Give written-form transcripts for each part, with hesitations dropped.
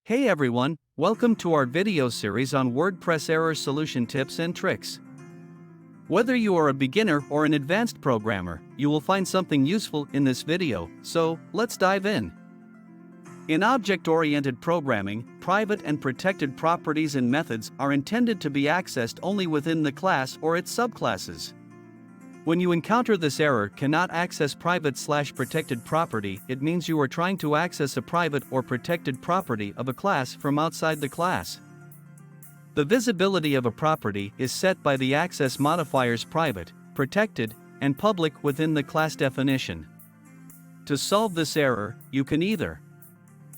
Hey everyone, welcome to our video series on WordPress error solution tips and tricks. Whether you are a beginner or an advanced programmer, you will find something useful in this video, so let's dive in. In object-oriented programming, private and protected properties and methods are intended to be accessed only within the class or its subclasses. When you encounter this error cannot access private/protected property, it means you are trying to access a private or protected property of a class from outside the class. The visibility of a property is set by the access modifiers private, protected, and public within the class definition. To solve this error, you can either: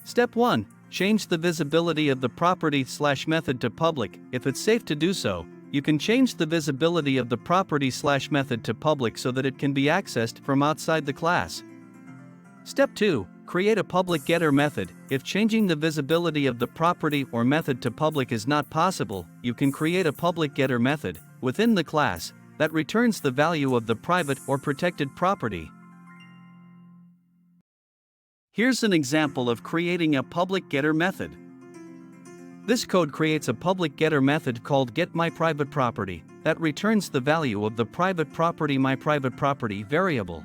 Step 1. Change the visibility of the property/method to public. If it's safe to do so, you can change the visibility of the property/method to public so that it can be accessed from outside the class. Step 2. Create a public getter method. If changing the visibility of the property or method to public is not possible, you can create a public getter method within the class that returns the value of the private or protected property. Here's an example of creating a public getter method. This code creates a public getter method called getMyPrivateProperty that returns the value of the private property myPrivateProperty variable.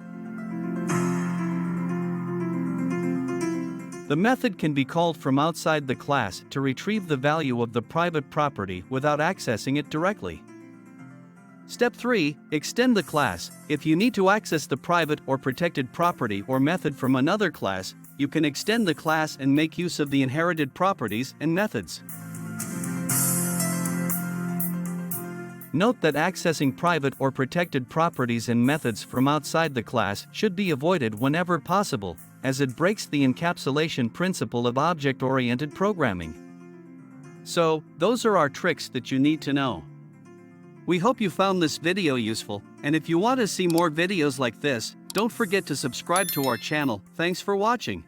The method can be called from outside the class to retrieve the value of the private property without accessing it directly. Step 3. Extend the class. If you need to access the private or protected property or method from another class, you can extend the class and make use of the inherited properties and methods. Note that accessing private or protected properties and methods from outside the class should be avoided whenever possible, as it breaks the encapsulation principle of object-oriented programming. So, those are our tricks that you need to know. We hope you found this video useful, and if you want to see more videos like this, don't forget to subscribe to our channel. Thanks for watching.